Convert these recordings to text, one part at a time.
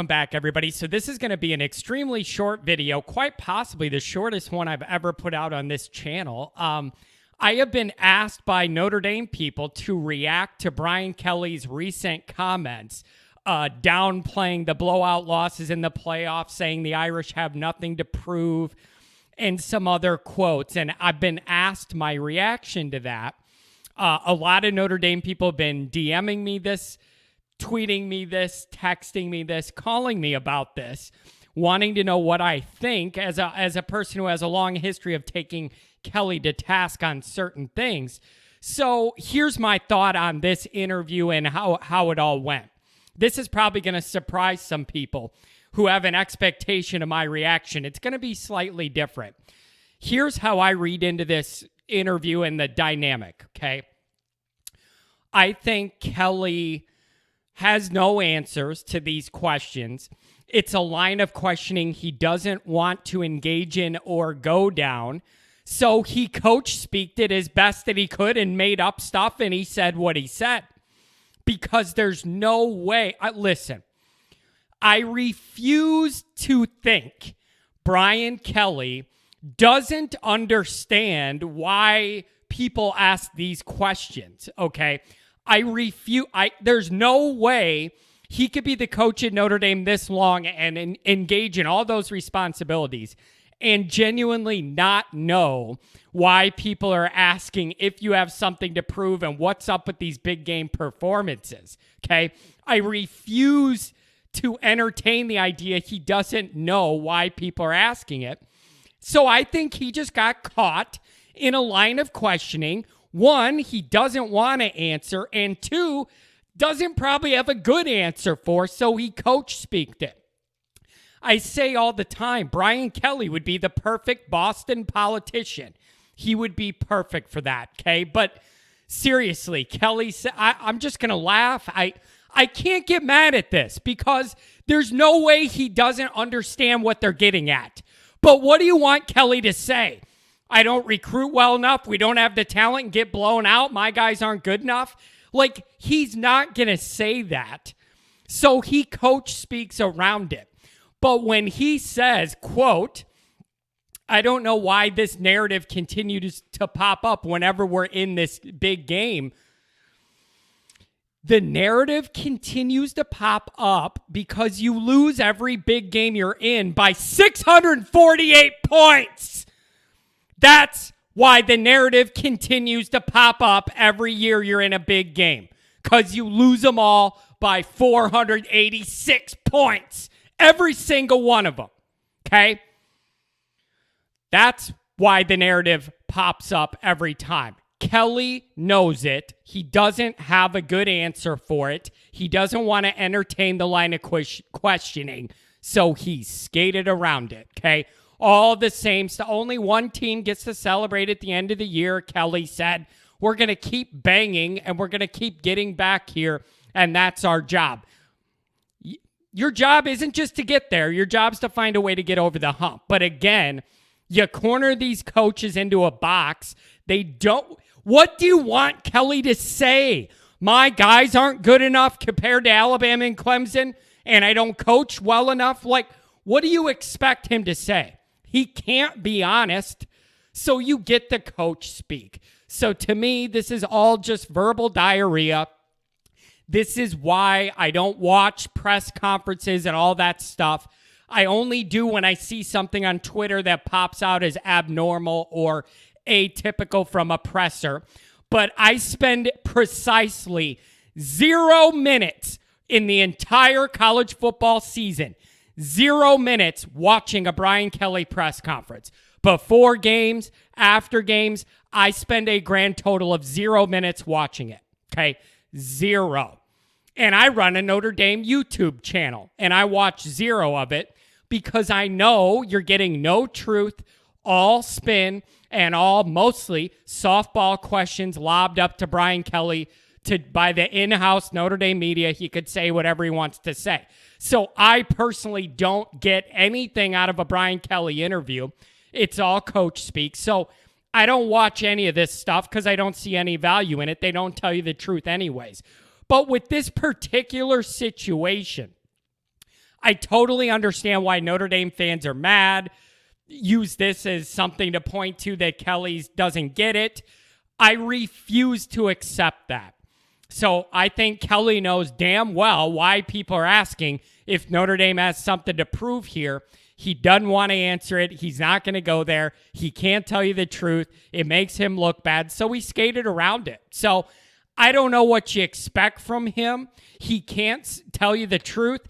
Welcome back, everybody. So this is going to be an extremely short video, quite possibly the shortest one I've ever put out on this channel. I have been asked by Notre Dame people to react to Brian Kelly's recent comments, downplaying the blowout losses in the playoffs, saying the Irish have nothing to prove, and some other quotes. And I've been asked my reaction to that. A lot of Notre Dame people have been DMing me this, tweeting me this, texting me this, calling me about this, wanting to know what I think as a person who has a long history of taking Kelly to task on certain things. So here's my thought on this interview and how it all went. This is probably going to surprise some people who have an expectation of my reaction. It's going to be slightly different. Here's how I read into this interview and the dynamic, okay? I think Kelly has no answers to these questions. It's a line of questioning he doesn't want to engage in or go down. So he coach-speaked it as best that he could and made up stuff, and he said what he said. Because there's no way. Listen, I refuse to think Brian Kelly doesn't understand why people ask these questions, okay? There's no way he could be the coach at Notre Dame this long and engage in all those responsibilities and genuinely not know why people are asking if you have something to prove and what's up with these big game performances, okay? I refuse to entertain the idea he doesn't know why people are asking it. So I think he just got caught in a line of questioning. One, he doesn't want to answer, and two, doesn't probably have a good answer for, so he coach-speaked it. I say all the time, Brian Kelly would be the perfect Boston politician. He would be perfect for that, okay? But seriously, Kelly said, I'm just going to laugh. I can't get mad at this because there's no way he doesn't understand what they're getting at. But what do you want Kelly to say? I don't recruit well enough. We don't have the talent and get blown out. My guys aren't good enough. Like, he's not going to say that. So he coach speaks around it. But when he says, quote, I don't know why this narrative continues to pop up whenever we're in this big game. The narrative continues to pop up because you lose every big game you're in by 648 points. That's why the narrative continues to pop up every year you're in a big game. Because you lose them all by 486 points. Every single one of them. Okay? That's why the narrative pops up every time. Kelly knows it. He doesn't have a good answer for it. He doesn't want to entertain the line of questioning. So he skated around it. Okay? All the same stuff. Only one team gets to celebrate at the end of the year, Kelly said. We're going to keep banging and we're going to keep getting back here, and that's our job. Your job isn't just to get there. Your job's to find a way to get over the hump. But again, you corner these coaches into a box. What do you want Kelly to say? My guys aren't good enough compared to Alabama and Clemson, and I don't coach well enough? Like, what do you expect him to say? He can't be honest, so you get the coach speak. So to me, this is all just verbal diarrhea. This is why I don't watch press conferences and all that stuff. I only do when I see something on Twitter that pops out as abnormal or atypical from a presser. But I spend precisely 0 minutes in the entire college football season, 0 minutes watching a Brian Kelly press conference. Before games, after games, I spend a grand total of 0 minutes watching it. Okay? 0. And I run a Notre Dame YouTube channel, and I watch 0 of it because I know you're getting no truth, all spin, and all mostly softball questions lobbed up to Brian Kelly by the in-house Notre Dame media. He could say whatever he wants to say. So I personally don't get anything out of a Brian Kelly interview. It's all coach speak. So I don't watch any of this stuff because I don't see any value in it. They don't tell you the truth anyways. But with this particular situation, I totally understand why Notre Dame fans are mad. Use this as something to point to that Kelly doesn't get it. I refuse to accept that. So I think Kelly knows damn well why people are asking if Notre Dame has something to prove here. He doesn't want to answer it. He's not going to go there. He can't tell you the truth. It makes him look bad. So he skated around it. So I don't know what you expect from him. He can't tell you the truth.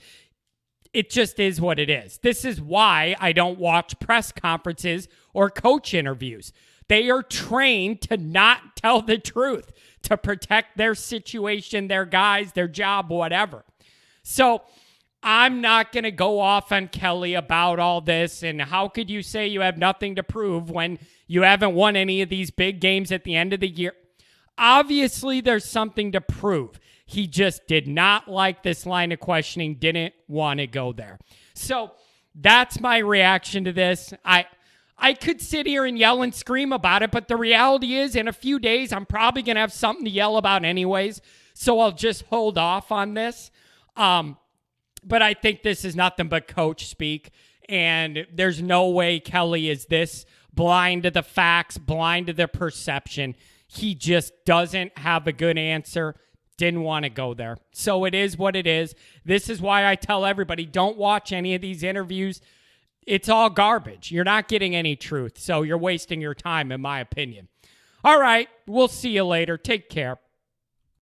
It just is what it is. This is why I don't watch press conferences or coach interviews. They are trained to not tell the truth, to protect their situation, their guys, their job, whatever. So I'm not going to go off on Kelly about all this. And how could you say you have nothing to prove when you haven't won any of these big games at the end of the year? Obviously, there's something to prove. He just did not like this line of questioning, didn't want to go there. So that's my reaction to this. I could sit here and yell and scream about it, but the reality is in a few days, I'm probably going to have something to yell about anyways. So I'll just hold off on this. But I think this is nothing but coach speak. And there's no way Kelly is this blind to the facts, blind to the perception. He just doesn't have a good answer. Didn't want to go there. So it is what it is. This is why I tell everybody, don't watch any of these interviews. It's all garbage. You're not getting any truth. So you're wasting your time, in my opinion. All right. We'll see you later. Take care.